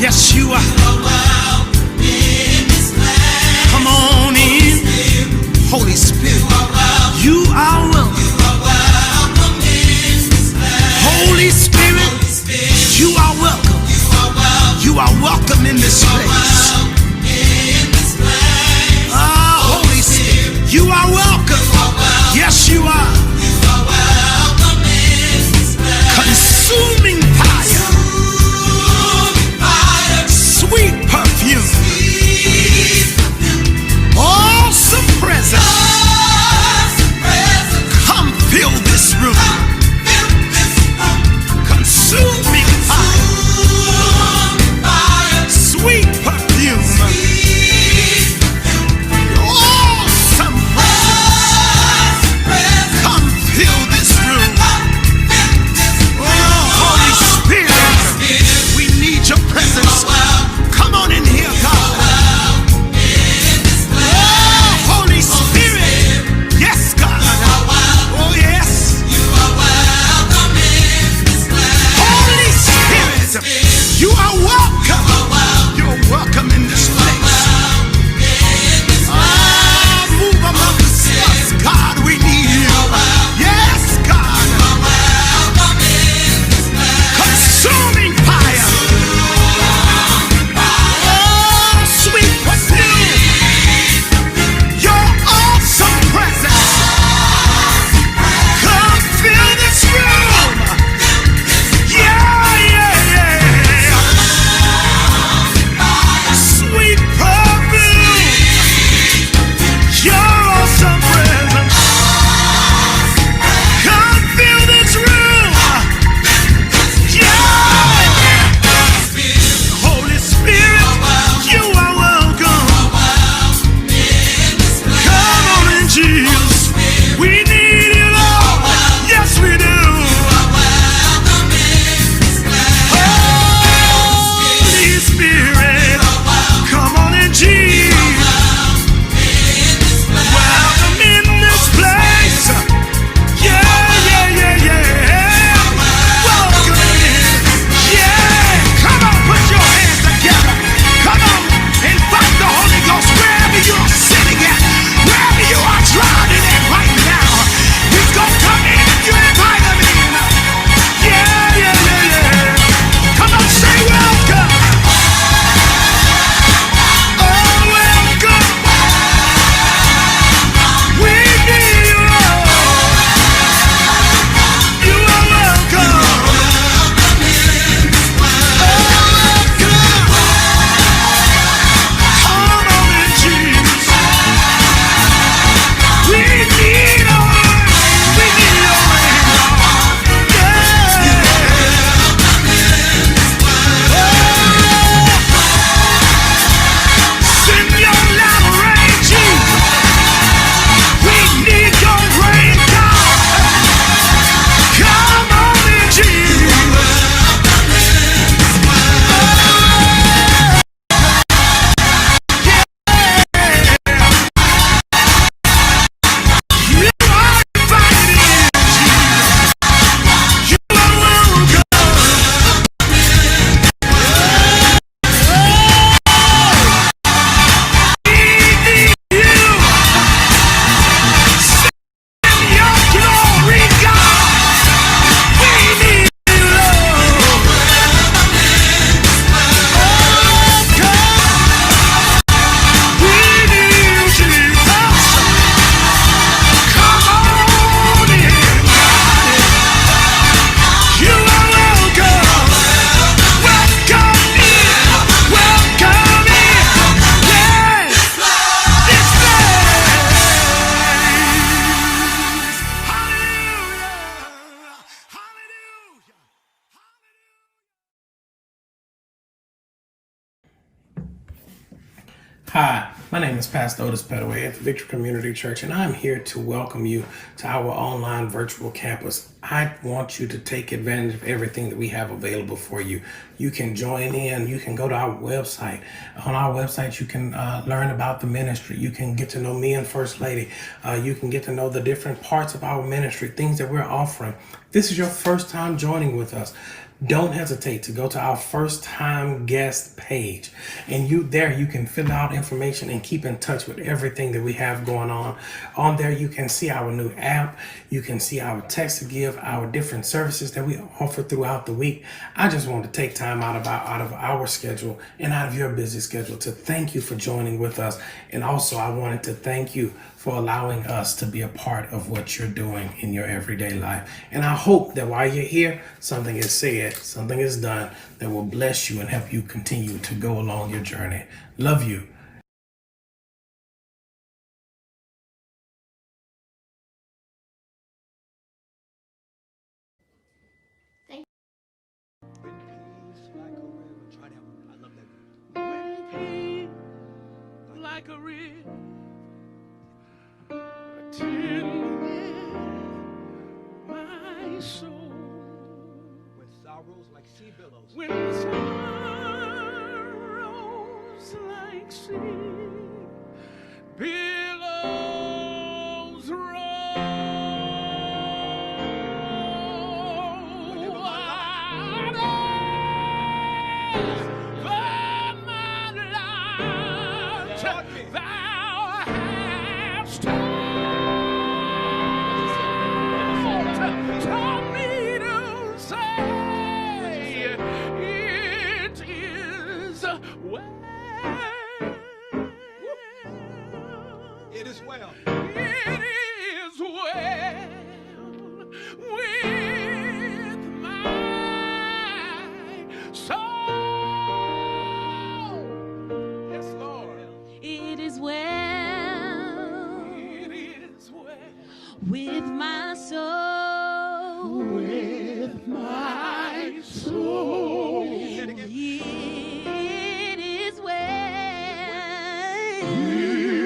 Yes, you are. Come on in, Holy Spirit. You are welcome. Holy Spirit, you are welcome. You are welcome in this place. Holy Spirit, you are welcome. Yes, you are. Consuming fire, sweet perfume, awesome presence. Come fill this room. Consuming fire, sweet perfume, awesome presence. Come fill this room. Oh, Holy Spirit, we need your presence. Come on in here, God. Oh, Holy Spirit. Yes, God. Oh, yes. Holy Spirit, you are welcome. You're welcome in this place. Move amongst us, God. We need you. Yes, God. Consuming fire. Oh, sweet perfume. Your awesome presence. Come fill this room. Yeah, yeah, yeah. Sweet perfume. Your awesome presence. Come fill this room. Yeah. Holy Spirit, you are welcome. Come on in, Jesus. We need you, Lord. Yes, we do. Holy Spirit, come on in, Jesus. Welcome in this place. Yeah, yeah, yeah, yeah. Welcome in. Yeah. Come on, put your hands together. Come on, invite the Holy Ghost wherever you are sitting at, wherever you are driving at right now. He's gonna come in if you invite him in. Yeah, yeah, yeah, yeah. Come on, say welcome. Oh, welcome. We need you, Lord. You are welcome. Come on in, Jesus. We need your rain. We need your rain, Lord. Yeah. Send your loud rain, Jesus. We need your rain, God. Come on in, Jesus. You are invited in, Jesus. You are welcome. We need you. Send your glory, God. We need you, Lord. We need you, Jesus. Come on in, God. You are welcome. Welcome in. Welcome in. Yes. This place. Hallelujah. Hallelujah. Hi, my name is Pastor Otis Petteway at the Victory Community Church, and I'm here to welcome you to our online virtual campus. I want you to take advantage of everything that we have available for you. You can join in. You can go to our website. On our website, you can learn about the ministry. You can get to know me and First Lady. You can get to know the different parts of our ministry, things that we're offering. This is your first time joining with us. don't hesitate to go to our first time guest page, and you can fill out information and keep in touch with everything that we have going on there. You can see our new app, you can see our text to give, our different services that we offer throughout the week. I just want to take time out of our schedule and out of your busy schedule to thank you for joining with us. And also I wanted to thank you for allowing us to be a part of what you're doing in your everyday life. And I hope that while you're here, something is said, something is done that will bless you and help you continue to go along your journey. Love you. Like a river, attend my soul. When sorrows like sea billows. When sorrows like sea billows roll. It is well. It is well with my soul. Yes, Lord. It is well. It is well With my soul. with my soul. It is well. It is well. With my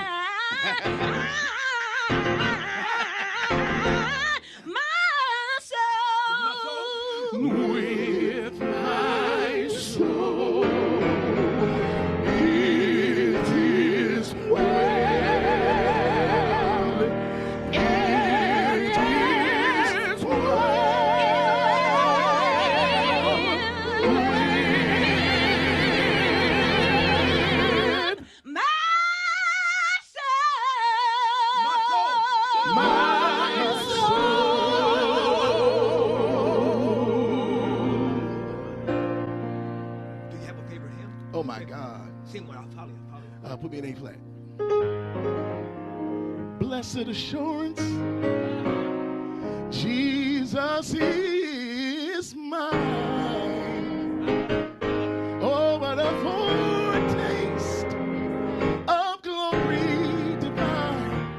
soul. With my soul. It is well. It is well. My soul. My soul. Do you have a favorite hymn? Oh my God. Sing one. I'll follow you. Put me in A flat. Blessed assurance, Jesus is mine. Oh, what a foretaste of glory divine.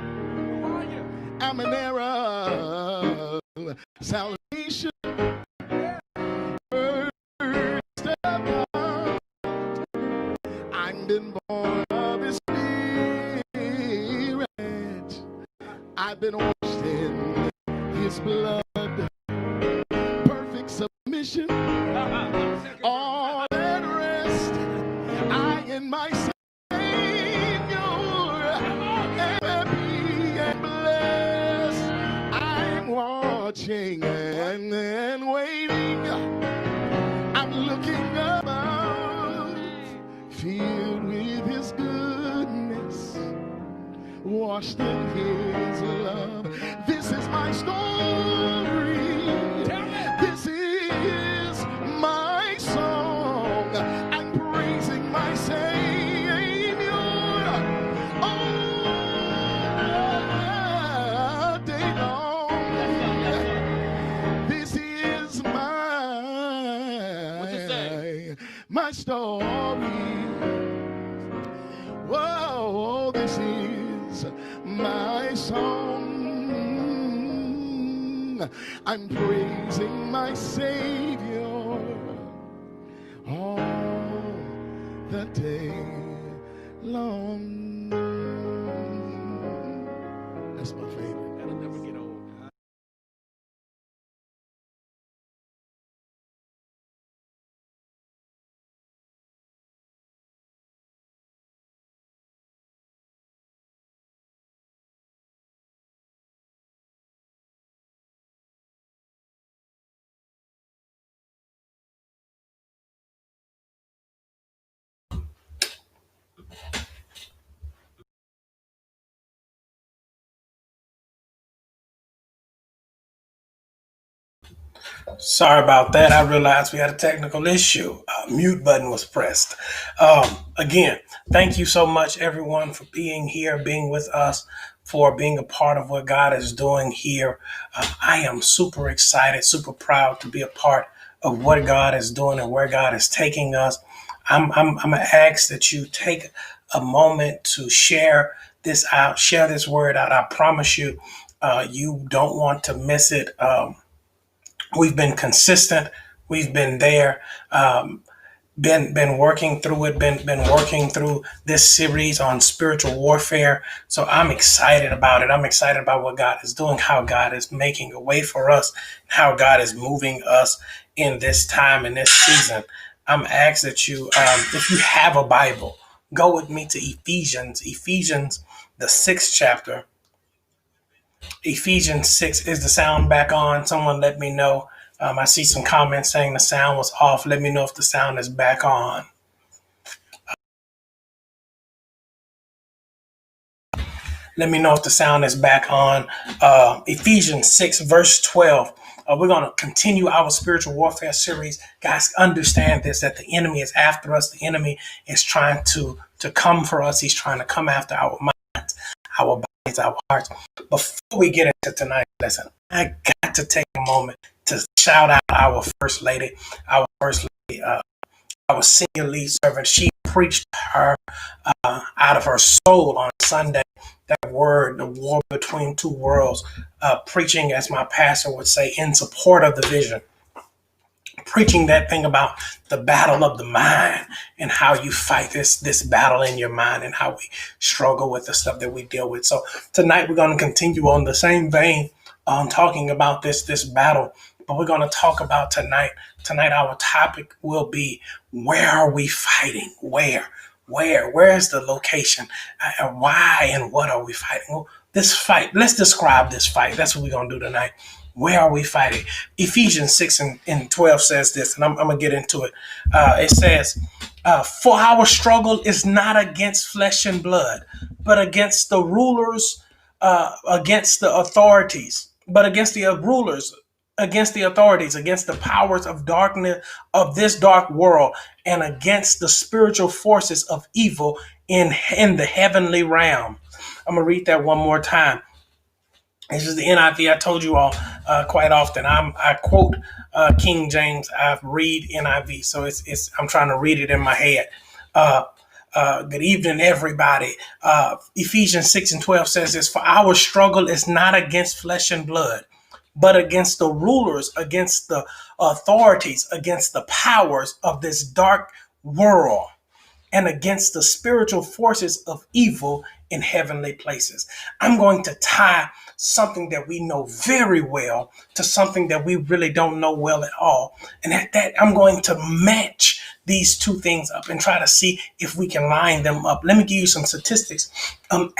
I'm an heir of salvation. First of all, I'm been born of His Spirit. I've been washed in His blood. Perfect submission. All at rest. I and my Savior am happy and blessed. I'm watching and waiting. I'm looking above, filled with His goodness, washed in His love. This is my story. This is my song. I'm praising my Savior all day long. This is my story. Whoa, this is my song. I'm praising my Savior all the day long. That's my favorite. That'll never get old. Sorry about that. I realized we had a technical issue. Mute button was pressed. Again, thank you so much, everyone, for being here, being with us, for being a part of what God is doing here. I am super excited, super proud to be a part of what God is doing and where God is taking us. I'm going to ask that you take a moment to share this out, share this word out. I promise you, you don't want to miss it. We've been consistent. We've been there. Been working through it. Been working through this series on spiritual warfare. So I'm excited about it. I'm excited about what God is doing, how God is making a way for us, how God is moving us in this time in this season. I'm asked that you, if you have a Bible, go with me to Ephesians. Ephesians, the 6th chapter. Ephesians 6. Is the sound back on? Someone let me know. I see some comments saying the sound was off. Let me know if the sound is back on. Let me know if the sound is back on. Ephesians 6, verse 12. We're going to continue our spiritual warfare series. Guys, understand this, that the enemy is after us. The enemy is trying to come for us. He's trying to come after our minds, our bodies, our hearts. Before we get into tonight's lesson, I got to take a moment to shout out our First Lady, our senior lead servant. She preached her out of her soul on Sunday. That word, the war between two worlds, preaching, as my pastor would say, in support of the vision. Preaching that thing about the battle of the mind and how you fight this battle in your mind and how we struggle with the stuff that we deal with. So tonight we're going to continue on the same vein on talking about this battle, but we're going to talk about tonight our topic will be, where are we fighting? Where is the location? Why and what are we fighting? Well, this fight, let's describe this fight. That's what we're going to do tonight. Where are we fighting? Ephesians 6 and 12 says this, and I'm going to get into it. It says, for our struggle is not against flesh and blood, but against the rulers, against the authorities, against the authorities, against the powers of darkness of this dark world, and against the spiritual forces of evil in the heavenly realm. I'm going to read that one more time. This is the NIV. I told you all quite often. I quote King James. I read NIV, so I'm trying to read it in my head. Good evening, everybody. Ephesians 6 and 12 says this: for our struggle is not against flesh and blood, but against the rulers, against the authorities, against the powers of this dark world, and against the spiritual forces of evil in heavenly places. I'm going to tie something that we know very well to something that we really don't know well at all. And that I'm going to match these two things up and try to see if we can line them up. Let me give you some statistics.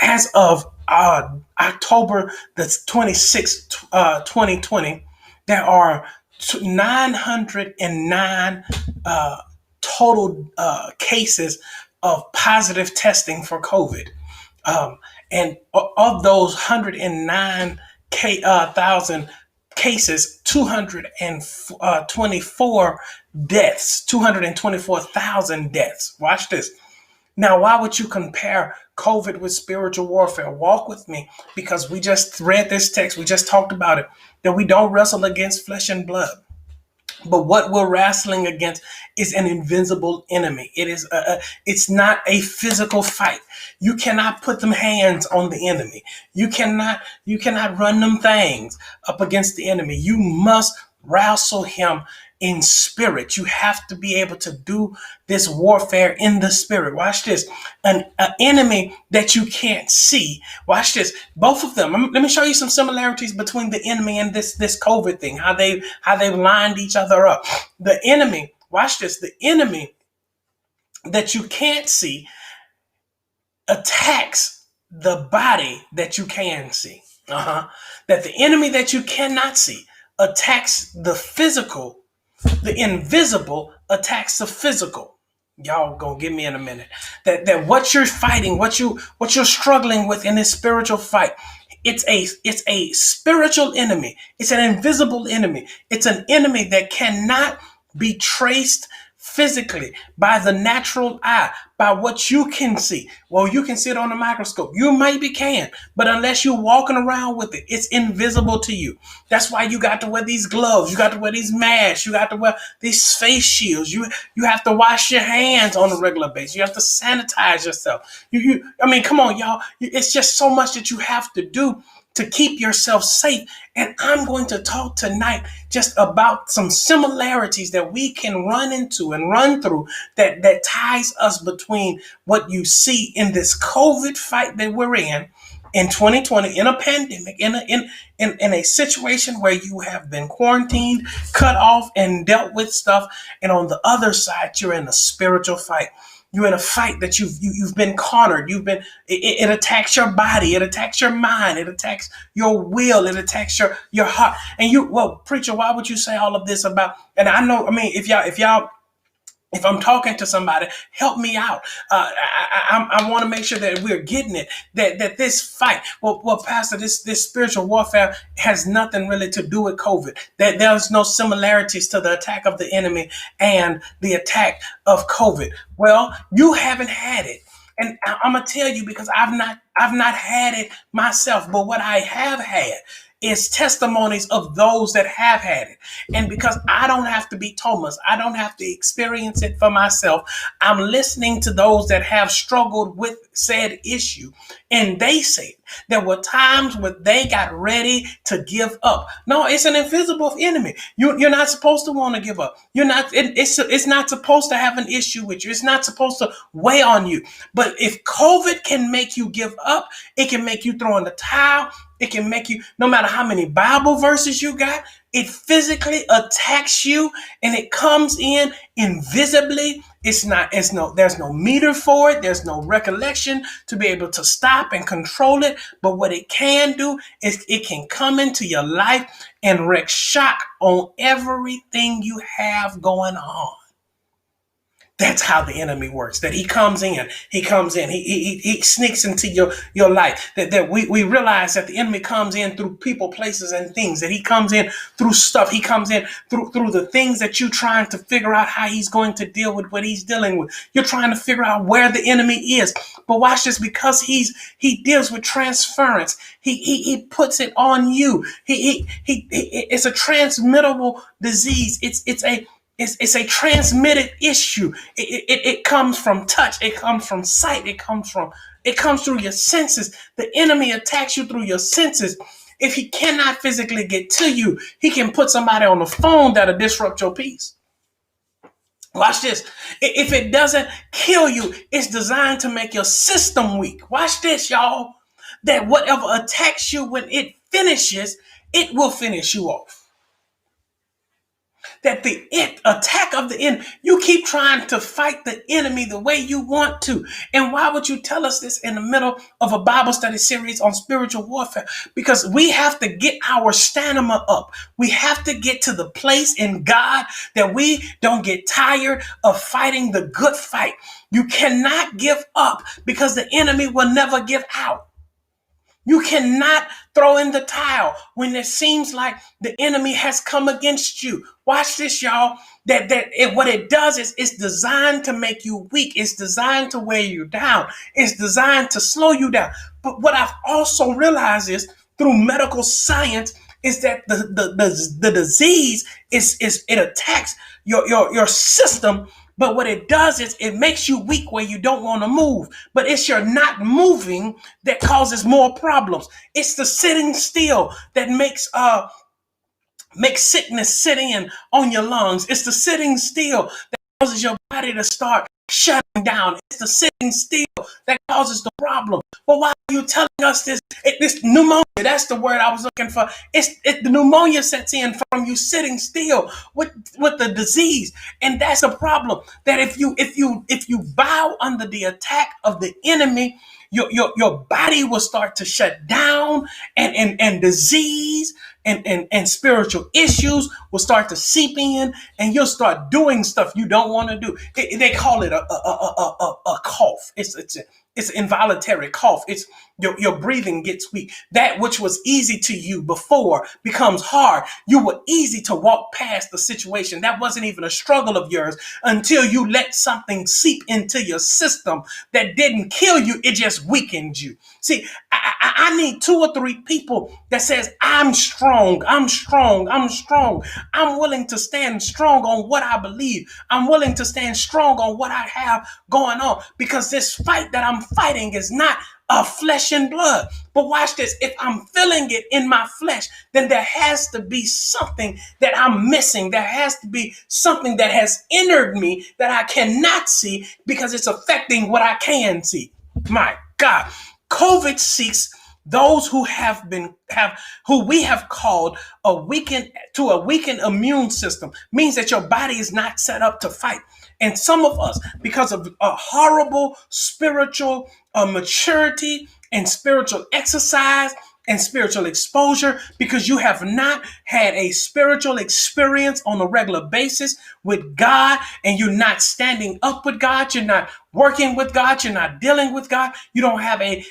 As of October the 26th, 2020, there are 909 total cases of positive testing for COVID. And of those 109,000 cases, 224 deaths, 224,000 deaths. Watch this. Now, why would you compare COVID with spiritual warfare? Walk with me, because we just read this text. We just talked about it, that we don't wrestle against flesh and blood. But what we're wrestling against is an invisible enemy. It's not a physical fight. You cannot put them hands on the enemy. You cannot run them things up against the enemy. You must wrestle him in spirit. You have to be able to do this warfare in the spirit. Watch this. An enemy that you can't see. Watch this. Both of them. Let me show you some similarities between the enemy and this COVID thing, how they've lined each other up. The enemy, watch this, the enemy that you can't see attacks the body that you can see. That the enemy that you cannot see attacks the physical. The invisible attacks the physical. Y'all gonna get me in a minute. That what you're fighting, what you're struggling with in this spiritual fight, It's a spiritual enemy. It's an invisible enemy. It's an enemy that cannot be traced physically by the natural eye, by what you can see. Well, you can see it on the microscope. You maybe can, but unless you're walking around with it, it's invisible to you. That's why you got to wear these gloves. You got to wear these masks. You got to wear these face shields. You have to wash your hands on a regular basis. You have to sanitize yourself. I mean, come on, y'all. It's just so much that you have to do to keep yourself safe. And I'm going to talk tonight just about some similarities that we can run into and run through that ties us between what you see in this COVID fight that we're in 2020, in a pandemic, in a situation where you have been quarantined, cut off, and dealt with stuff. And on the other side, you're in a spiritual fight. You're in a fight that you've been cornered. It attacks your body. It attacks your mind. It attacks your will. It attacks your heart. And well, preacher, why would you say all of this about? And I know, I mean, if I'm talking to somebody, help me out. I want to make sure that we're getting it. That this fight, well, Pastor, this spiritual warfare has nothing really to do with COVID. That there's no similarities to the attack of the enemy and the attack of COVID. Well, you haven't had it, and I'm gonna tell you because I've not had it myself. But what I have had is testimonies of those that have had it. And because I don't have to be Thomas, I don't have to experience it for myself. I'm listening to those that have struggled with said issue. And they said there were times where they got ready to give up. No, it's an invisible enemy. You're not supposed to want to give up. It's not supposed to have an issue with you. It's not supposed to weigh on you. But if COVID can make you give up, it can make you throw in the towel. It can make you, no matter how many Bible verses you got, it physically attacks you and it comes in invisibly. There's no meter for it. There's no recollection to be able to stop and control it. But what it can do is it can come into your life and wreak shock on everything you have going on. That's how the enemy works. That he comes in, he sneaks into your life. That we realize that the enemy comes in through people, places, and things. That he comes in through stuff. He comes in through the things that you're trying to figure out how he's going to deal with what he's dealing with. You're trying to figure out where the enemy is. But watch this, because he deals with transference. He puts it on you. It's a transmittable disease. It's a transmitted issue. It comes from touch. It comes from sight. It comes through your senses. The enemy attacks you through your senses. If he cannot physically get to you, he can put somebody on the phone that'll disrupt your peace. Watch this. If it doesn't kill you, it's designed to make your system weak. Watch this, y'all. That whatever attacks you, when it finishes, it will finish you off. That the attack of the enemy, you keep trying to fight the enemy the way you want to. And why would you tell us this in the middle of a Bible study series on spiritual warfare? Because we have to get our stamina up. We have to get to the place in God that we don't get tired of fighting the good fight. You cannot give up because the enemy will never give out. You cannot throw in the towel when it seems like the enemy has come against you. Watch this, y'all. What it does is it's designed to make you weak. It's designed to weigh you down. It's designed to slow you down. But what I've also realized is through medical science is that the disease it attacks your system. But what it does is it makes you weak where you don't want to move. But it's your not moving that causes more problems. It's the sitting still that makes sickness sit in on your lungs. It's the sitting still that causes your body to start shutting down. It's the sitting still that causes the problem. But why are you telling us this? This pneumonia, that's the word I was looking for. The pneumonia sets in from you sitting still with the disease. And that's the problem. That if you bow under the attack of the enemy, your body will start to shut down, and disease and spiritual issues will start to seep in, and you'll start doing stuff you don't want to do. They call it a cough. It's an involuntary cough. Your breathing gets weak. That which was easy to you before becomes hard. You were easy to walk past the situation. That wasn't even a struggle of yours until you let something seep into your system that didn't kill you. It just weakened you. See, I need 2 or 3 people that says, I'm strong, I'm strong, I'm strong. I'm willing to stand strong on what I believe. I'm willing to stand strong on what I have going on, because this fight that I'm fighting is not of flesh and blood. But watch this. If I'm feeling it in my flesh, then there has to be something that I'm missing. There has to be something that has entered me that I cannot see, because it's affecting what I can see. My God. COVID seeks those who who we have called a weakened immune system. Means that your body is not set up to fight. And some of us, because of a horrible spiritual maturity and spiritual exercise and spiritual exposure, because you have not had a spiritual experience on a regular basis with God, and you're not standing up with God, you're not working with God, you're not dealing with God, you don't have a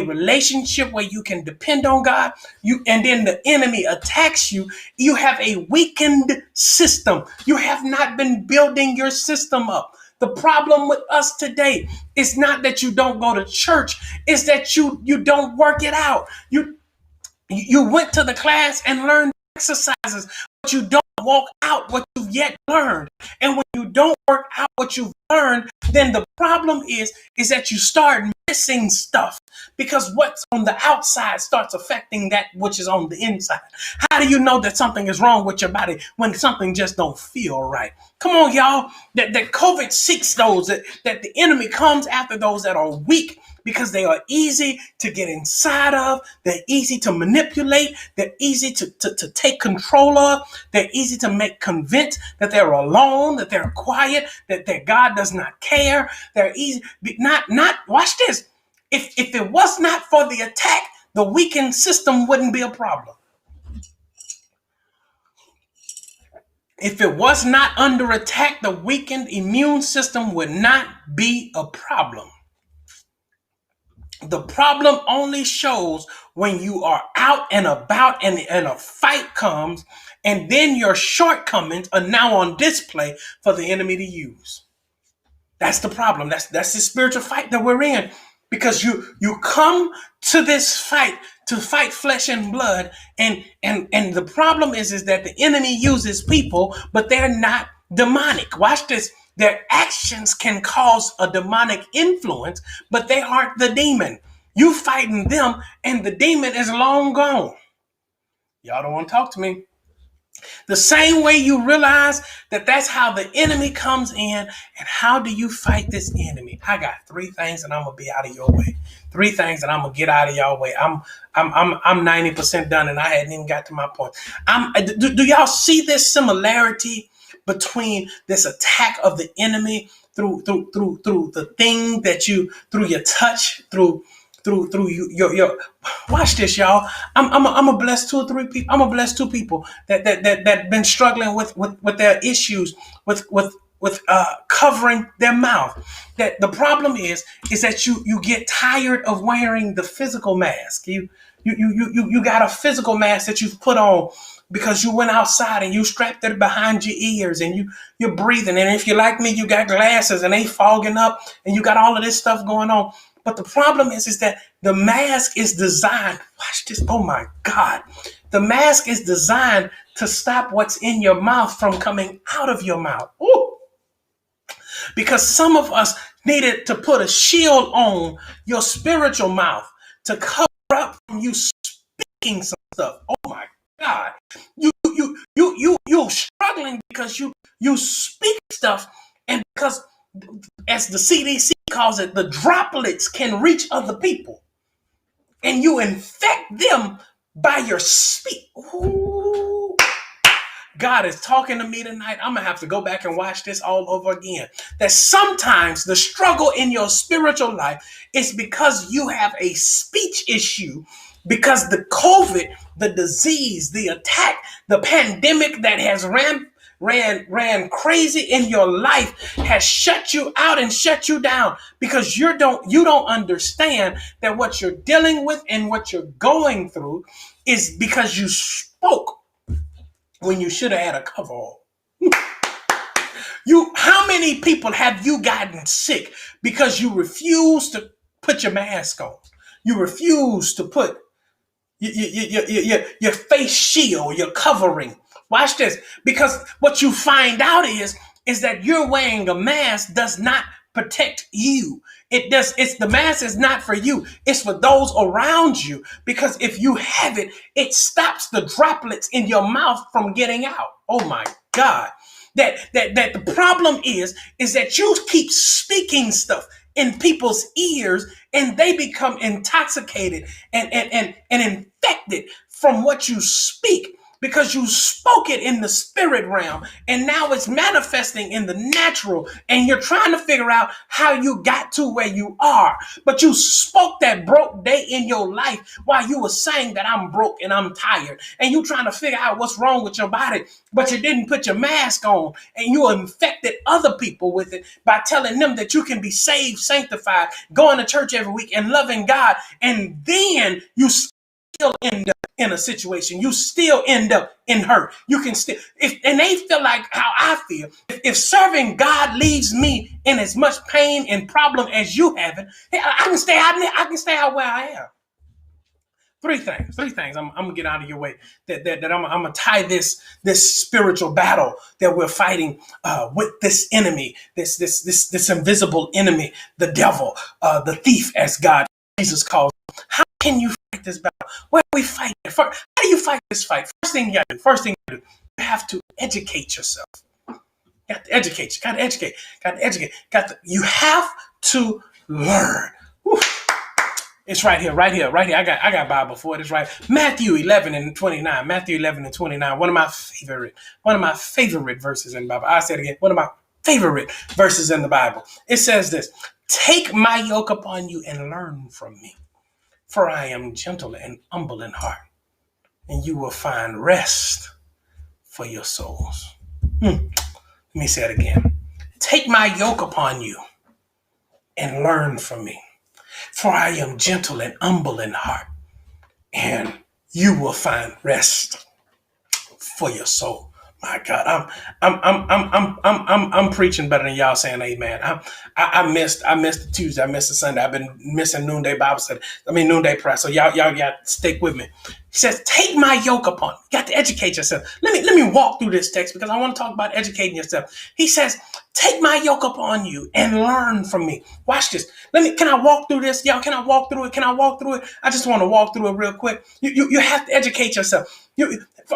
relationship where you can depend on God, and then the enemy attacks you. You have a weakened system. You have not been building your system up. The problem with us today is not that you don't go to church, it's that you don't work it out. You went to the class and learned exercises, but you don't walk out what you've yet learned. And when you don't work out what you've learned, then the problem is that you start missing stuff, because what's on the outside starts affecting that which is on the inside. How do you know that something is wrong with your body when something just don't feel right? Come on, y'all. That COVID seeks those, that the enemy comes after those that are weak, because they are easy to get inside of. They're easy to manipulate. They're easy to take control of. They're easy to make convinced that they're alone, that they're quiet, that God does not care. They're easy. Watch this. If it was not for the attack, the weakened system wouldn't be a problem. If it was not under attack, the weakened immune system would not be a problem. The problem only shows when you are out and about and a fight comes, and then your shortcomings are now on display for the enemy to use. That's the problem. That's the spiritual fight that we're in, because you come to this fight to fight flesh and blood, and the problem is that the enemy uses people, but they're not demonic. Watch this. Their actions can cause a demonic influence, but they aren't the demon. You fighting them, and the demon is long gone. Y'all don't want to talk to me. The same way you realize that that's how the enemy comes in, and how do you fight this enemy? I got 3 things, and I'm gonna be out of your way. 3 things, and I'm gonna get out of y'all way. I'm 90% done, and I hadn't even got to my point. Do y'all see this similarity between this attack of the enemy through the thing that you, through your touch, through your watch this, y'all. I'm a bless 2 or 3 people. I'm a bless 2 people that been struggling with their issues with covering their mouth. That the problem is that you get tired of wearing the physical mask. You got a physical mask that you've put on because you went outside and you strapped it behind your ears, and you're breathing. And if you're like me, you got glasses and they fogging up, and you got all of this stuff going on. But the problem is that the mask is designed, watch this, oh my God. The mask is designed to stop what's in your mouth from coming out of your mouth. Ooh. Because some of us needed to put a shield on your spiritual mouth to cover up from you speaking some stuff. Oh my God. You're struggling because you speak stuff, and because, as the CDC calls it, the droplets can reach other people, and you infect them by your speech. Ooh. God is talking to me tonight. I'm gonna have to go back and watch this all over again. That sometimes the struggle in your spiritual life is because you have a speech issue, because the COVID, the disease, the attack, the pandemic that has ran crazy in your life has shut you out and shut you down because you don't understand that what you're dealing with and what you're going through is because you spoke when you should have had a cover on. How many people have you gotten sick because you refuse to put your mask on? You refuse to put your face shield, your covering. Watch this, because what you find out is that you're wearing a mask does not protect you. The mask is not for you. It's for those around you. Because if you have it, it stops the droplets in your mouth from getting out. Oh my God. That the problem is that you keep speaking stuff in people's ears and they become intoxicated and infected from what you speak because you spoke it in the spirit realm and now it's manifesting in the natural and you're trying to figure out how you got to where you are. But you spoke that broke day in your life while you were saying that I'm broke and I'm tired and you trying to figure out what's wrong with your body, but you didn't put your mask on and you infected other people with it by telling them that you can be saved, sanctified, going to church every week and loving God, and then you still end up in a situation. You still end up in hurt. You can still, and they feel like how I feel. If serving God leaves me in as much pain and problem as you have it, I can stay out there. I can stay out where I am. Three things. I'm gonna get out of your way. That I'm gonna tie this spiritual battle that we're fighting with this enemy, this invisible enemy, the devil, the thief, as Jesus calls him. How can you fight this battle? Where are we fighting? How do you fight this fight? First thing you do, you have to educate yourself. You have to educate. You gotta educate. You have to learn. Whew. It's right here. I got Bible for it. It's right. Matthew 11:29. Matthew 11:29. One of my favorite verses in the Bible. I say it again. One of my favorite verses in the Bible. It says this: "Take my yoke upon you and learn from me, for I am gentle and humble in heart, and you will find rest for your souls." Let me say it again. Take my yoke upon you and learn from me, for I am gentle and humble in heart, and you will find rest for your soul. My God, I'm preaching better than y'all saying amen. I missed the Tuesday, I missed the Sunday. I've been missing noonday Bible study. Noonday prayer. So y'all stick with me. He says, "Take my yoke upon you." You got to educate yourself. Let me walk through this text because I want to talk about educating yourself. He says, "Take my yoke upon you and learn from me." Watch this. Can I walk through this? Y'all, can I walk through it? I just want to walk through it real quick. You have to educate yourself.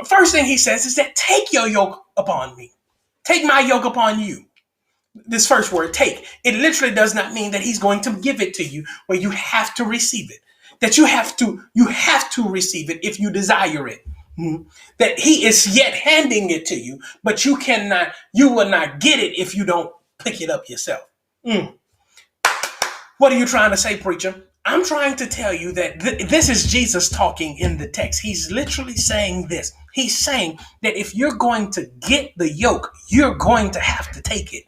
First thing he says is that take your yoke upon me. Take my yoke upon you. This first word, take, it literally does not mean that he's going to give it to you, where you have to receive it. That you have to receive it if you desire it. That he is yet handing it to you, but you will not get it if you don't pick it up yourself. What are you trying to say, preacher? I'm trying to tell you that this is Jesus talking in the text. He's literally saying this. He's saying that if you're going to get the yoke, you're going to have to take it.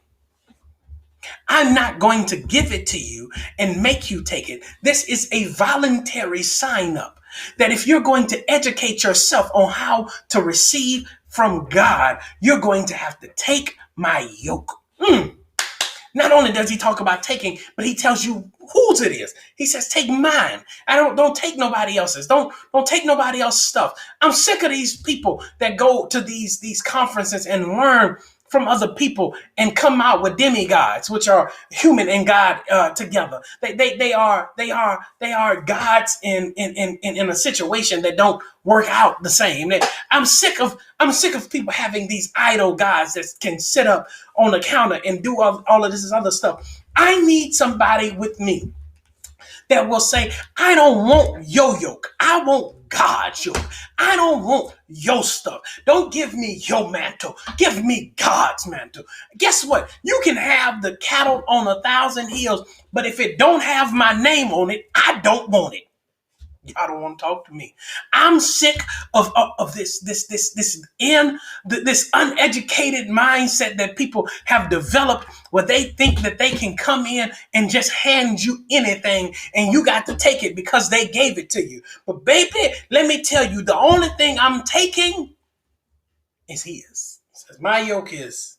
I'm not going to give it to you and make you take it. This is a voluntary sign up that if you're going to educate yourself on how to receive from God, you're going to have to take my yoke. Not only does he talk about taking, but he tells you whose it is. He says, take mine. Don't take nobody else's. Don't take nobody else's stuff. I'm sick of these people that go to these conferences and learn from other people and come out with demigods, which are human and God together. They are gods in a situation that don't work out the same. I'm sick of people having these idol gods that can sit up on the counter and do all of this other stuff. I need somebody with me that will say, I don't want your yoke. I want God's yoke. I don't want your stuff. Don't give me your mantle. Give me God's mantle. Guess what? You can have the cattle on 1,000 hills, but if it don't have my name on it, I don't want it. Y'all don't want to talk to me. I'm sick of this uneducated mindset that people have developed where they think that they can come in and just hand you anything and you got to take it because they gave it to you. But baby, let me tell you, the only thing I'm taking is his. It says, my yoke is,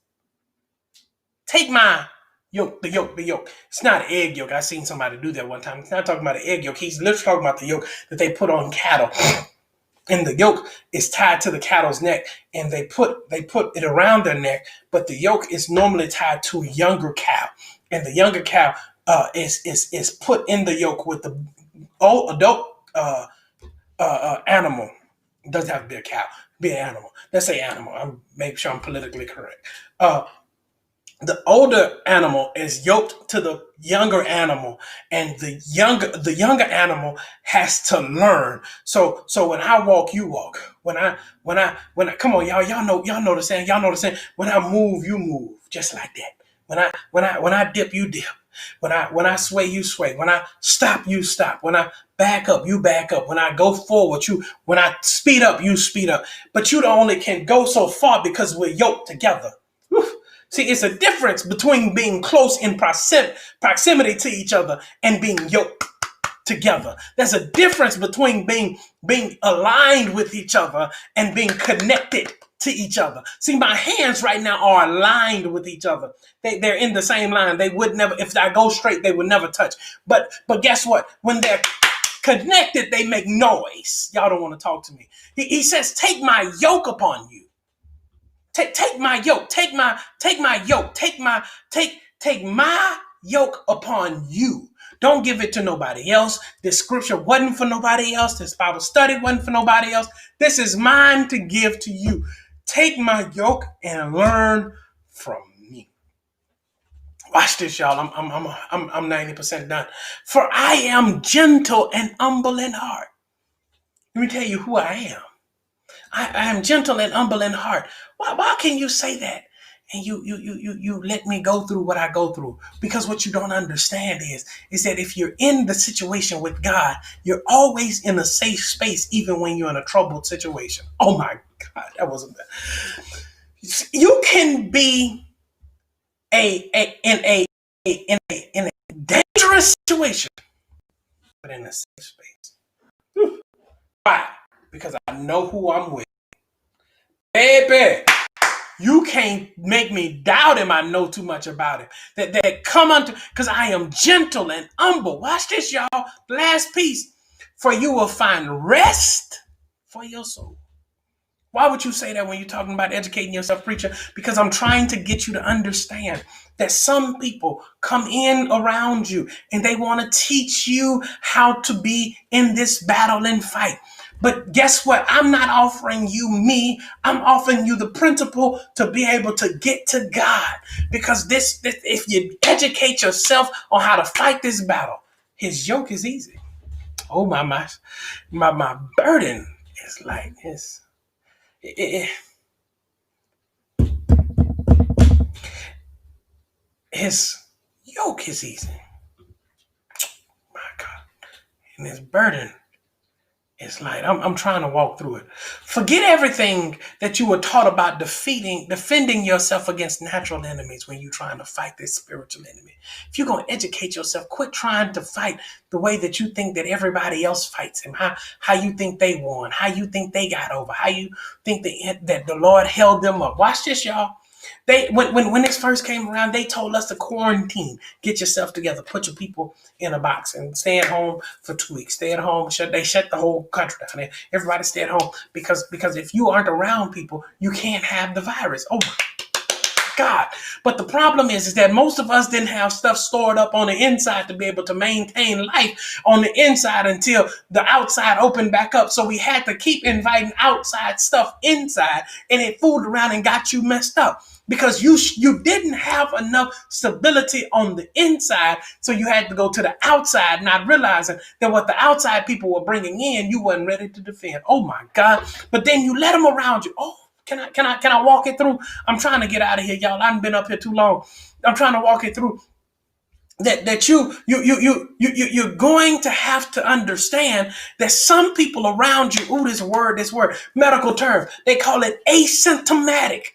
take my yoke, the yoke. It's not an egg yoke. I seen somebody do that one time. He's not talking about an egg yoke. He's literally talking about the yoke that they put on cattle. And the yoke is tied to the cattle's neck, and they put it around their neck. But the yoke is normally tied to a younger cow, and the younger cow is put in the yoke with the old adult animal. It doesn't have to be a cow, be an animal. Let's say animal. I'm making sure I'm politically correct. The older animal is yoked to the younger animal, and the younger animal has to learn. So when I walk, you walk. When I come on, y'all know the saying. Y'all know the saying. When I move, you move, just like that. When I dip, you dip. When I sway, you sway. When I stop, you stop. When I back up, you back up. When I go forward, when I speed up, you speed up. But you only can go so far because we're yoked together. See, it's a difference between being close in proximity to each other and being yoked together. There's a difference between being aligned with each other and being connected to each other. See, my hands right now are aligned with each other. They're in the same line. They would never, if I go straight, they would never touch. But guess what? When they're connected, they make noise. Y'all don't want to talk to me. He says, take my yoke upon you. Take my yoke, take my yoke, take my yoke upon you. Don't give it to nobody else. This scripture wasn't for nobody else. This Bible study wasn't for nobody else. This is mine to give to you. Take my yoke and learn from me. Watch this, y'all. I'm 90% done. For I am gentle and humble in heart. Let me tell you who I am. I am gentle and humble in heart. Why can you say that? And you let me go through what I go through? Because what you don't understand is that if you're in the situation with God, you're always in a safe space, even when you're in a troubled situation. Oh my God, that wasn't bad. You can be in a dangerous situation, but in a safe space. Why? Because I know who I'm with. Baby, you can't make me doubt him. I know too much about him. That come unto, because I am gentle and humble. Watch this, y'all. Last piece. For you will find rest for your soul. Why would you say that when you're talking about educating yourself, preacher? Because I'm trying to get you to understand that some people come in around you and they want to teach you how to be in this battle and fight. But guess what? I'm not offering you me. I'm offering you the principle to be able to get to God. Because this if you educate yourself on how to fight this battle, his yoke is easy. Oh my burden is like this. His yoke is easy. My God. And his burden is light. I'm trying to walk through it. Forget everything that you were taught about defending yourself against natural enemies when you're trying to fight this spiritual enemy. If you're going to educate yourself, quit trying to fight the way that you think that everybody else fights him. How you think they won, how you think they got over, how you think that the Lord held them up. Watch this, y'all. When this first came around, they told us to quarantine, get yourself together, put your people in a box and stay at home for 2 weeks. Stay at home. They shut the whole country down. Everybody stay at home because if you aren't around people, you can't have the virus. Oh my God. But the problem is that most of us didn't have stuff stored up on the inside to be able to maintain life on the inside until the outside opened back up. So we had to keep inviting outside stuff inside, and it fooled around and got you messed up. Because you didn't have enough stability on the inside, so you had to go to the outside, not realizing that what the outside people were bringing in, you weren't ready to defend. Oh my God! But then you let them around you. Oh, can I walk it through? I'm trying to get out of here, y'all. I haven't been up here too long. I'm trying to walk it through. that you're going to have to understand that some people around you, this word, medical term, they call it asymptomatic.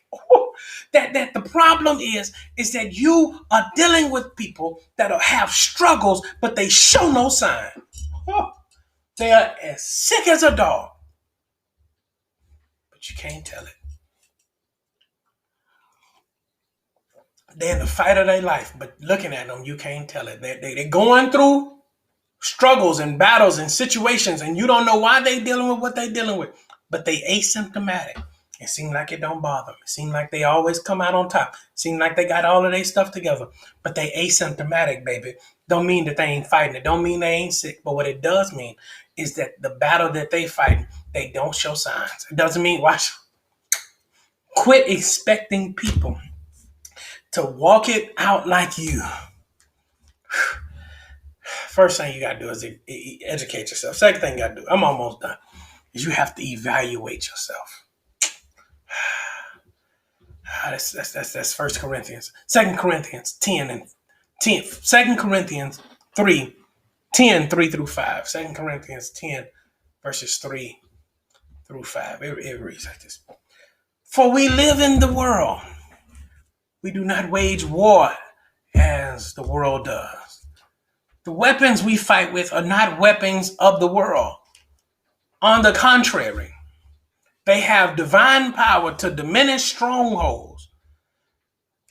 That the problem is that you are dealing with people that have struggles, but they show no sign. They are as sick as a dog, but you can't tell it. They're in the fight of their life, but looking at them, you can't tell it. They're going through struggles and battles and situations, and you don't know why they're dealing with what they're dealing with, but they asymptomatic. It seems like it don't bother them. It seems like they always come out on top. It seems like they got all of their stuff together, but they asymptomatic, baby. Don't mean that they ain't fighting. It don't mean they ain't sick, but what it does mean is that the battle that they fighting, they don't show signs. It doesn't mean, watch, quit expecting people to walk it out like you. First thing you got to do is educate yourself. Second thing you got to do, I'm almost done, is you have to evaluate yourself. That's 1 Corinthians. 2 Corinthians 10 and 10. 2 Corinthians 3, 10, 3 through 5. 2 Corinthians 10, verses 3 through 5. It reads like this. For we live in the world. We do not wage war as the world does. The weapons we fight with are not weapons of the world. On the contrary, they have divine power to diminish strongholds.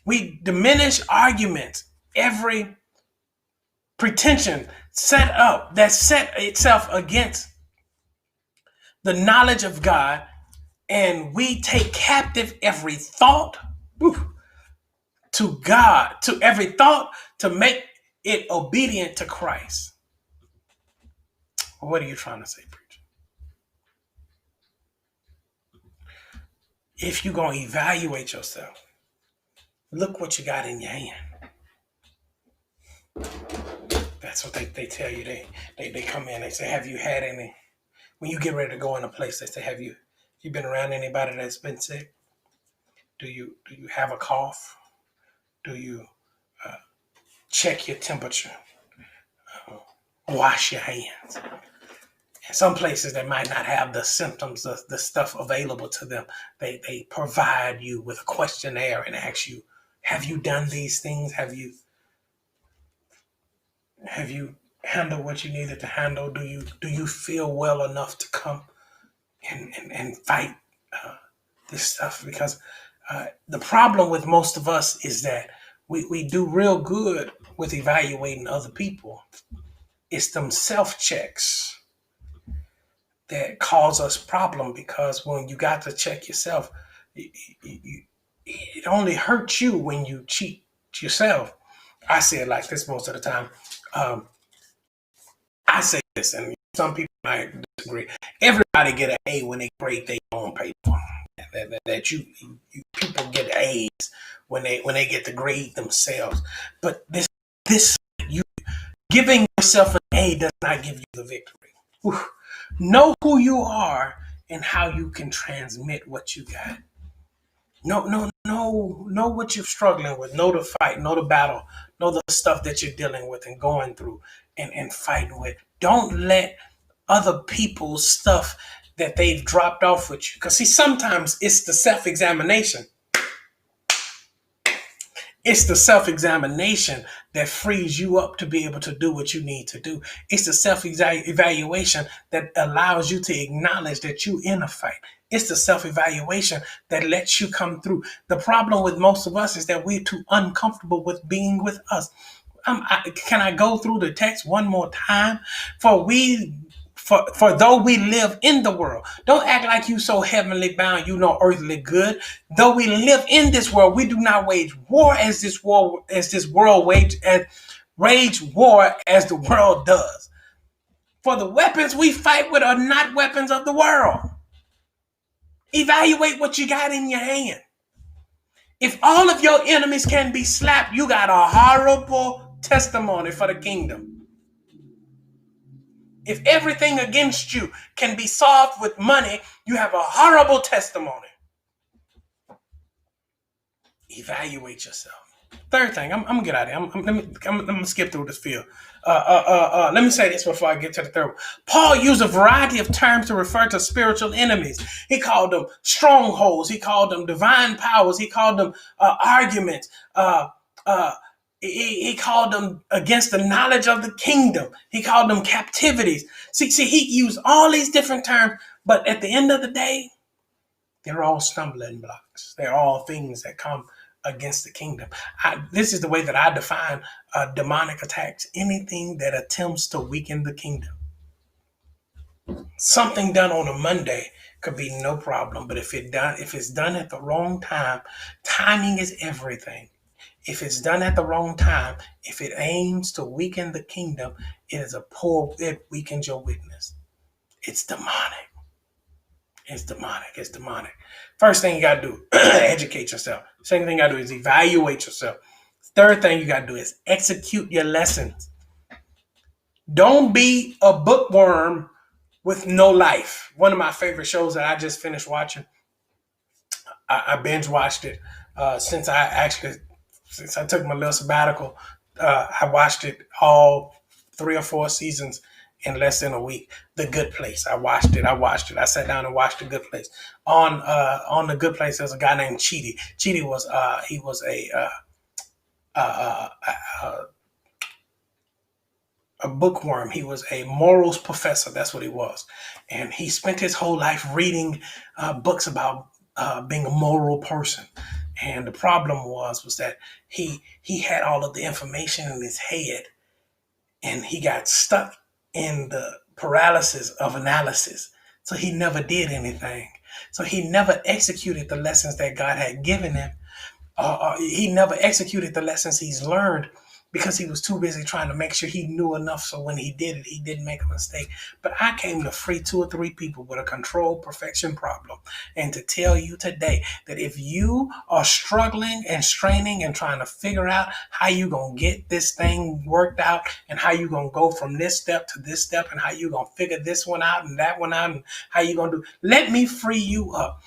We diminish arguments, every pretension set itself against the knowledge of God, and we take captive every thought to God, to every thought to make it obedient to Christ. What are you trying to say, preacher? If you're going to evaluate yourself, look what you got in your hand. That's what they tell you. They come in, they say, have you had any, when you get ready to go in a place, they say, have you been around anybody that's been sick? Do you have a cough? Do you check your temperature? Wash your hands. And some places they might not have the symptoms, the stuff available to them. They provide you with a questionnaire and ask you, have you done these things? Have you handled what you needed to handle? Do you feel well enough to come and fight this stuff? Because the problem with most of us is that we do real good with evaluating other people. It's them self-checks that cause us problem, because when you got to check yourself, it only hurts you when you cheat yourself. I say it like this most of the time. I say this, and some people might disagree. Everybody get an A when they grade their own paper. That you people get A's when they get to grade themselves. But this you giving yourself an A does not give you the victory. Know who you are and how you can transmit what you got. Know what you're struggling with. Know the fight. Know the battle. Know the stuff that you're dealing with and going through and fighting with. Don't let other people's stuff that they've dropped off with you. Because see, sometimes it's the self-examination. It's the self-examination that frees you up to be able to do what you need to do. It's the self-evaluation that allows you to acknowledge that you're in a fight. It's the self-evaluation that lets you come through. The problem with most of us is that we're too uncomfortable with being with us. Can I go through the text one more time? For though we live in the world, don't act like you so heavenly bound, you know earthly good. Though we live in this world, we do not wage war as this world wage war as the world does. For the weapons we fight with are not weapons of the world. Evaluate what you got in your hand. If all of your enemies can be slapped, you got a horrible testimony for the kingdom. If everything against you can be solved with money, you have a horrible testimony. Evaluate yourself. Third thing, I'm gonna get out of here. I'm gonna skip through this field. Let me say this before I get to the third one. Paul used a variety of terms to refer to spiritual enemies. He called them strongholds. He called them divine powers. He called them arguments. He called them against the knowledge of the kingdom. He called them captivities. See, he used all these different terms, but at the end of the day, they're all stumbling blocks. They're all things that come against the kingdom. This is the way that I define demonic attacks. Anything that attempts to weaken the kingdom. Something done on a Monday could be no problem, but if it's done at the wrong time, timing is everything. If it's done at the wrong time, if it aims to weaken the kingdom, it weakens your witness. It's demonic. It's demonic. It's demonic. First thing you got to do, educate yourself. Second thing you got to do is evaluate yourself. Third thing you got to do is execute your lessons. Don't be a bookworm with no life. One of my favorite shows that I just finished watching, I binge watched it since I took my little sabbatical. I watched it all 3 or 4 seasons in less than a week. The Good Place. I watched it. I sat down and watched The Good Place. On The Good Place, there's a guy named Chidi. Chidi was a bookworm. He was a morals professor. That's what he was, and he spent his whole life reading books about being a moral person. And the problem was that he had all of the information in his head, and he got stuck in the paralysis of analysis. So he never did anything. So he never executed the lessons that God had given him. He never executed the lessons he's learned because he was too busy trying to make sure he knew enough so when he did it, he didn't make a mistake. But I came to free 2 or 3 people with a control perfection problem and to tell you today that if you are struggling and straining and trying to figure out how you going to get this thing worked out and how you going to go from this step to this step and how you going to figure this one out and that one out and how you going to do, let me free you up.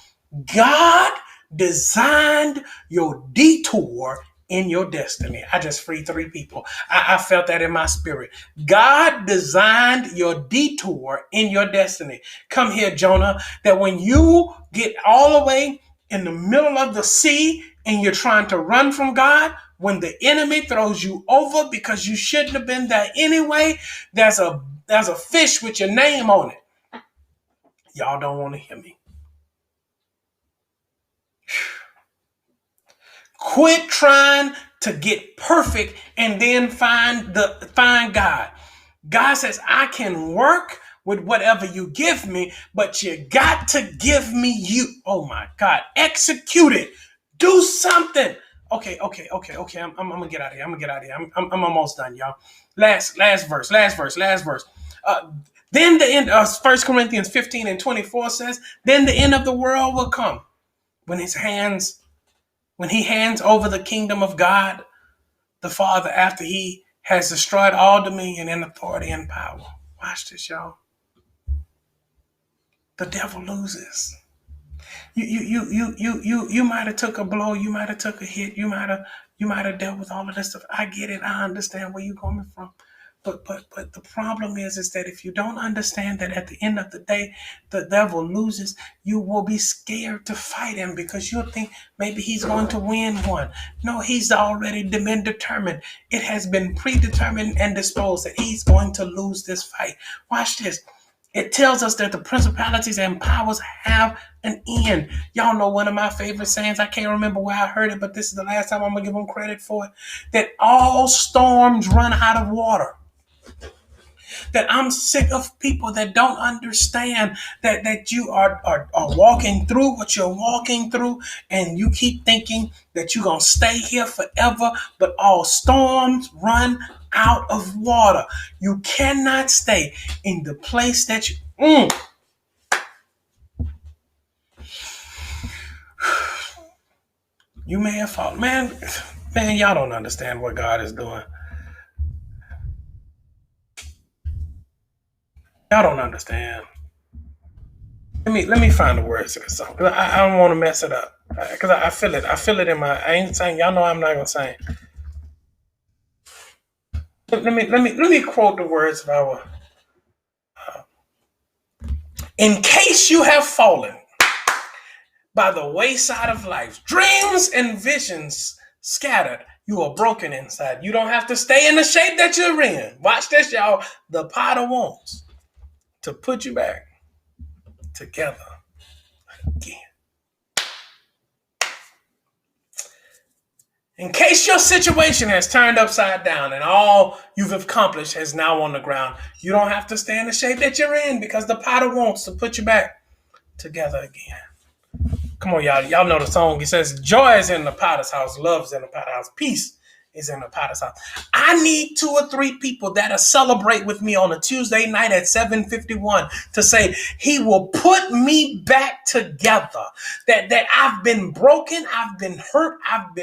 God designed your detour in your destiny. I just freed 3 people. I felt that in my spirit. God designed your detour in your destiny. Come here, Jonah, that when you get all the way in the middle of the sea and you're trying to run from God, when the enemy throws you over because you shouldn't have been there anyway, there's a fish with your name on it. Y'all don't want to hear me. Quit trying to get perfect and then find God. God says, I can work with whatever you give me, but you got to give me you. Oh my God, execute it. Do something. Okay. I'm gonna get out of here. I'm almost done, y'all. Last verse. Then the end of 1 Corinthians 15:24 says, then the end of the world will come when he hands over the kingdom of God, the Father, after he has destroyed all dominion and authority and power. Watch this, y'all. The devil loses. You might have took a blow, you might have took a hit, you might have dealt with all of this stuff. I get it. I understand where you're coming from. But the problem is that if you don't understand that at the end of the day, the devil loses, you will be scared to fight him because you'll think maybe he's going to win one. No, he's already been determined. It has been predetermined and disposed that he's going to lose this fight. Watch this. It tells us that the principalities and powers have an end. Y'all know one of my favorite sayings. I can't remember where I heard it, but this is the last time I'm going to give them credit for it. That all storms run out of water. That I'm sick of people that don't understand that you are walking through what you're walking through, and you keep thinking that you're going to stay here forever, but all storms run out of water. You cannot stay in the place that you... You may have fallen. Man, y'all don't understand what God is doing. Y'all don't understand. Let me find the words to the song. I don't want to mess it up. Because I feel it. I feel it in my. I ain't saying y'all know I'm not gonna sing. Let me quote the words of our. In case you have fallen by the wayside of life, dreams and visions scattered, you are broken inside. You don't have to stay in the shape that you're in. Watch this, y'all. The potter wants to put you back together again. In case your situation has turned upside down and all you've accomplished is now on the ground, you don't have to stay in the shape that you're in because the potter wants to put you back together again. Come on, y'all. Y'all know the song. He says, joy is in the potter's house, love is in the potter's house, peace is in the potter's house. I need 2 or 3 people that'll celebrate with me on a Tuesday night at 7:51 to say, he will put me back together. That I've been broken, I've been hurt, I've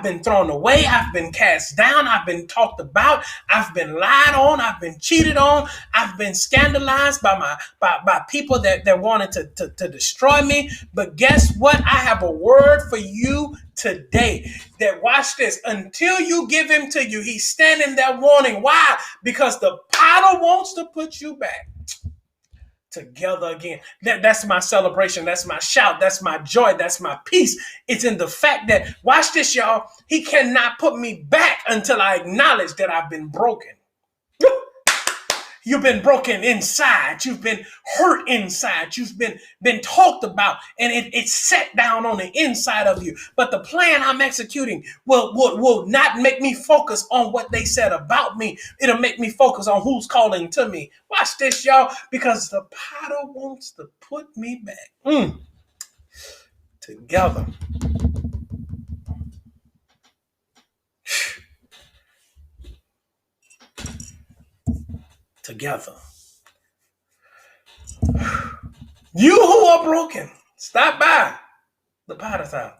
been thrown away. I've been cast down. I've been talked about. I've been lied on. I've been cheated on. I've been scandalized by people that wanted to destroy me. But guess what? I have a word for you today. That watch this. Until you give him to you, he's standing there warning. Why? Because the potter wants to put you back together again. That's my celebration. That's my shout. That's my joy. That's my peace. It's in the fact that, watch this, y'all, he cannot put me back until I acknowledge that I've been broken. You've been broken inside. You've been hurt inside. You've been talked about, and it's set down on the inside of you. But the plan I'm executing will not make me focus on what they said about me. It'll make me focus on who's calling to me. Watch this, y'all, because the potter wants to put me back together. Together. You who are broken, stop by the potter's house.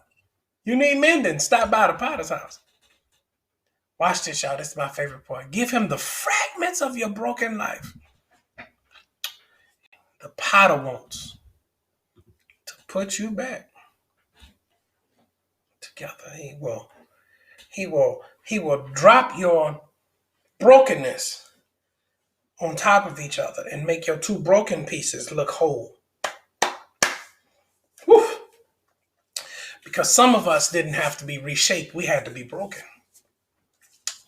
You need mending, stop by the potter's house. Watch this, y'all. This is my favorite point. Give him the fragments of your broken life. The potter wants to put you back together. He will drop your brokenness on top of each other and make your 2 broken pieces look whole. Whew. Because some of us didn't have to be reshaped. We had to be broken.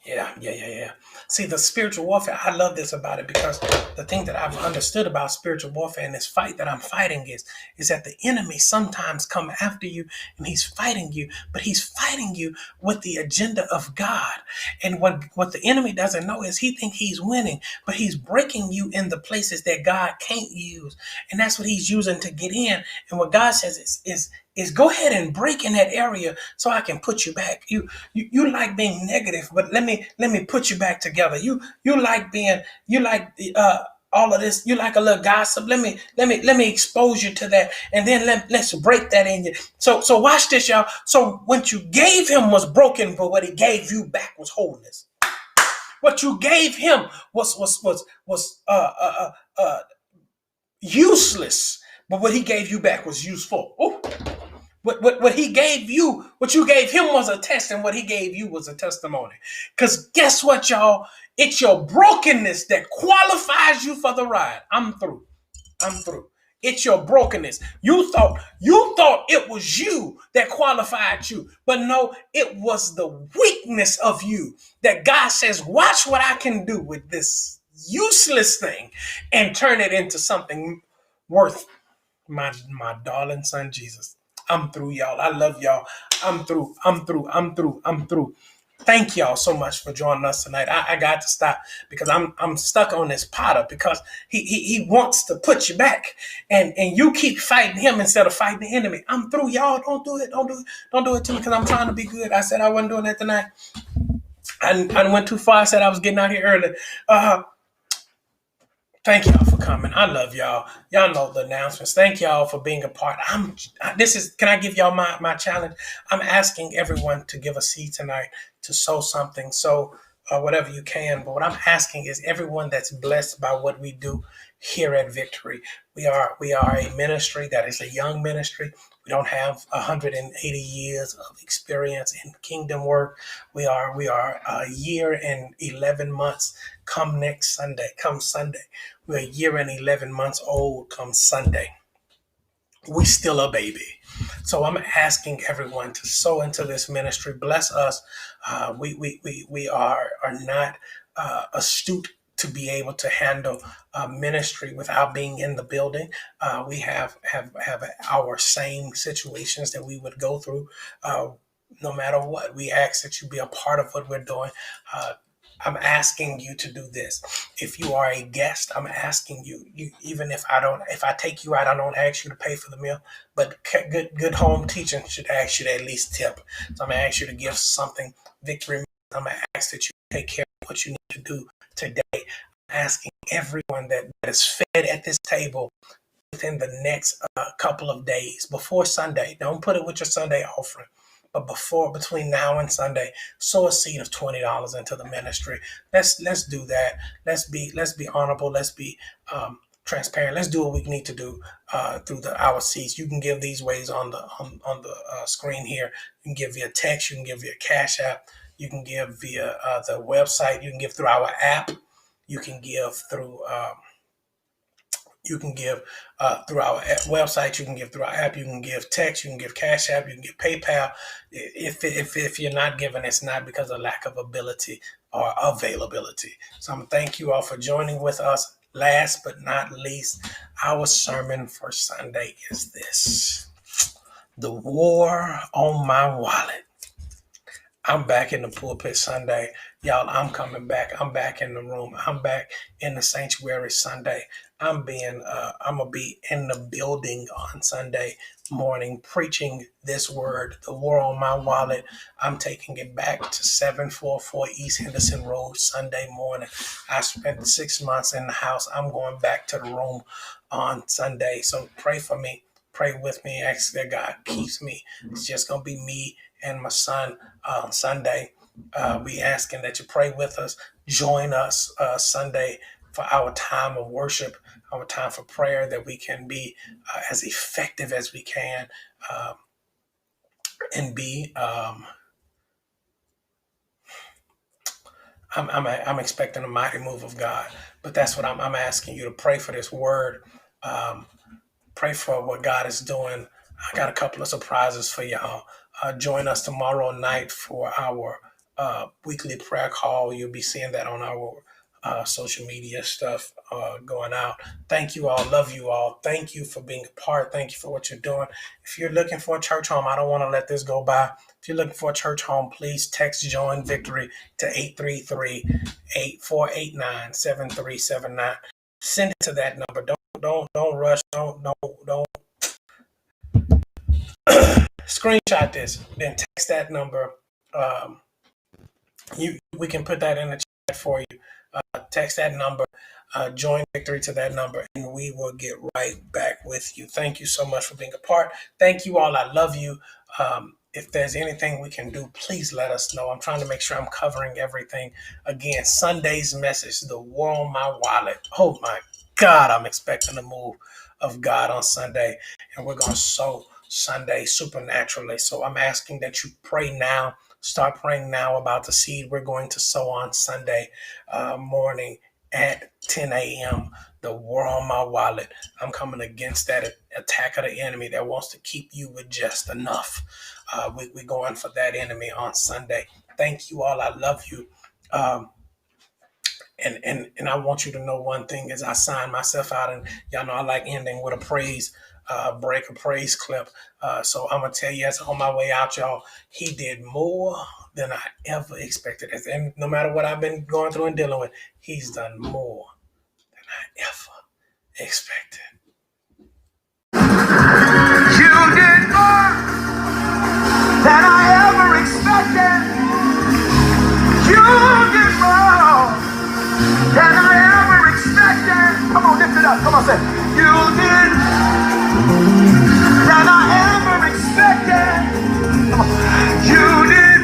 Yeah. See, the spiritual warfare, I love this about it because the thing that I've understood about spiritual warfare and this fight that I'm fighting is that the enemy sometimes come after you and he's fighting you, but he's fighting you with the agenda of God. And what the enemy doesn't know is he thinks he's winning, but he's breaking you in the places that God can't use. And that's what he's using to get in. And what God says is go ahead and break in that area so I can put you back. You like being negative, but let me put you back together. You like all of this. You like a little gossip. Let me expose you to that, and then let's break that in you. So watch this, y'all. So what you gave him was broken, but what he gave you back was wholeness. What you gave him was useless, but what he gave you back was useful. Ooh. What he gave you, what you gave him was a test, and what he gave you was a testimony. Because guess what, y'all? It's your brokenness that qualifies you for the ride. I'm through. It's your brokenness. You thought it was you that qualified you, but no, it was the weakness of you that God says, watch what I can do with this useless thing and turn it into something worth my darling son Jesus. I'm through, y'all. I love y'all. I'm through. Thank y'all so much for joining us tonight. I got to stop because I'm stuck on this potter because he wants to put you back and you keep fighting him instead of fighting the enemy. I'm through, y'all. Don't do it. Don't do it to me because I'm trying to be good. I said I wasn't doing that tonight. I went too far. I said I was getting out here early. Thank y'all for coming. I love y'all. Y'all know the announcements. Thank y'all for being a part. Can I give y'all my challenge? I'm asking everyone to give a seed tonight, to sow something. So whatever you can. But what I'm asking is everyone that's blessed by what we do, here at Victory. We are a ministry that is a young ministry. We don't have 180 years of experience in kingdom work. We are a year and 11 months come next Sunday. Come Sunday. We're a year and 11 months old come Sunday. We still a baby. So I'm asking everyone to sow into this ministry. Bless us. We are not astute to be able to handle ministry without being in the building. We have our same situations that we would go through. No matter what, we ask that you be a part of what we're doing. I'm asking you to do this. If you are a guest, I'm asking you, even if I take you out, I don't ask you to pay for the meal, but good home teaching should ask you to at least tip. So I'm gonna ask you to give something. Victory. I'm gonna ask that you take care of what you need to do today. I'm asking everyone that is fed at this table within the next couple of days before Sunday. Don't put it with your Sunday offering. But between now and Sunday, sow a seed of $20 into the ministry. Let's do that. Let's be honorable. Let's be transparent. Let's do what we need to do through our seeds. You can give these ways on the screen here. You can give via text. You can give via Cash App. You can give via the website. You can give through our app. You can give through. You can give through our website. You can give through our app. You can give text. You can give Cash App. You can give PayPal. If you're not giving, it's not because of lack of ability or availability. So I'm thank you all for joining with us. Last but not least, our sermon for Sunday is this: the war on my wallet. I'm back in the pulpit Sunday. Y'all, I'm coming back. I'm back in the room. I'm back in the sanctuary Sunday. I'm gonna be in the building on Sunday morning preaching this word, the war on my wallet. I'm taking it back to 744 East Henderson Road Sunday morning. I spent 6 months in the house. I'm going back to the room on Sunday. So pray for me. Pray with me. Ask that God keeps me. It's just gonna be me and my son on Sunday. We asking that you pray with us. Join us Sunday for our time of worship, our time for prayer, that we can be as effective as we can and be. I'm expecting a mighty move of God, but that's what I'm asking you to pray for this word. Pray for what God is doing. I got a couple of surprises for y'all. Join us tomorrow night for our weekly prayer call. You'll be seeing that on our social media stuff going out. Thank you all. Love you all. Thank you for being a part. Thank you for what you're doing. If you're looking for a church home, I don't want to let this go by. If you're looking for a church home, please text Join Victory to 833-8489-7379. Send it to that number. Don't rush. Don't screenshot this, then text that number. We can put that in the chat for you. Text that number, join Victory to that number, and we will get right back with you. Thank you so much for being a part. Thank you all. I love you. If there's anything we can do, please let us know. I'm trying to make sure I'm covering everything. Again, Sunday's message, the war on my wallet. Oh my God, I'm expecting a move of God on Sunday, and we're going to sow Sunday supernaturally. So I'm asking that you pray now. Start praying now about the seed we're going to sow on Sunday morning at 10 a.m. The war on my wallet. I'm coming against that attack of the enemy that wants to keep you with just enough. We're going for that enemy on Sunday. Thank you all. I love you. And I want you to know one thing as I sign myself out, and y'all know I like ending with a praise break, a praise clip. So I'm going to tell you as on my way out, y'all, he did more than I ever expected. And no matter what I've been going through and dealing with, he's done more than I ever expected. You did more than I ever expected. You did more than I ever expected. Come on, lift it up. Come on, say, you did than I ever expected. Come on. You did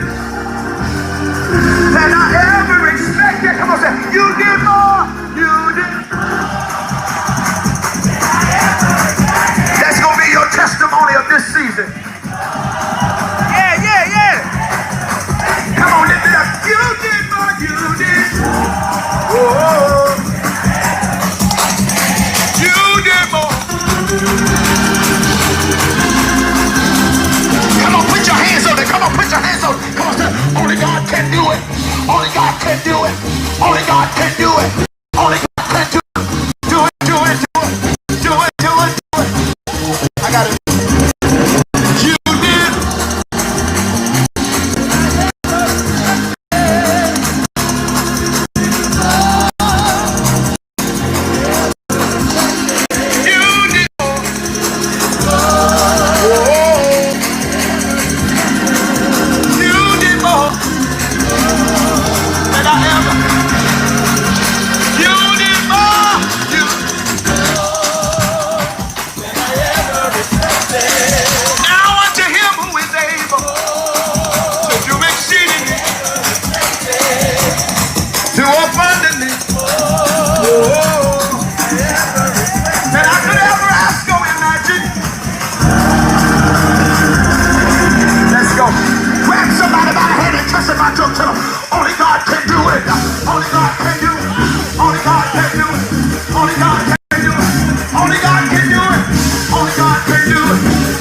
than I ever expected. Come on, say, you did more. You did.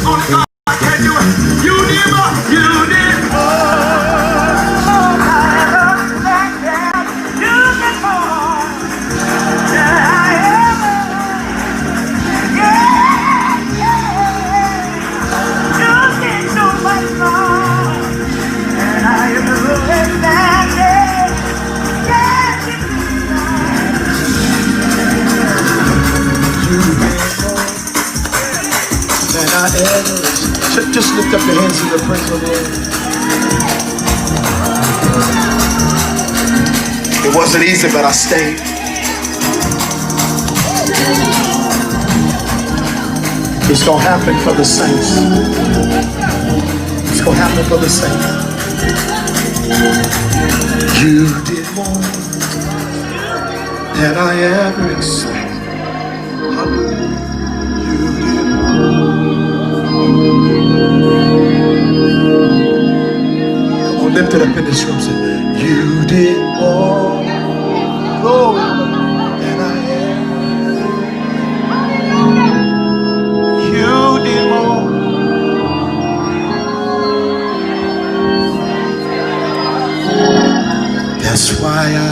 Only God can do it. You did more. You did Just lift up your hands in the praise of the Lord. It wasn't easy, but I stayed. It's gonna happen for the saints. It's gonna happen for the saints. You did more than I ever expected. Hallelujah. You did more. Come on, lift it up in this room. Say, you did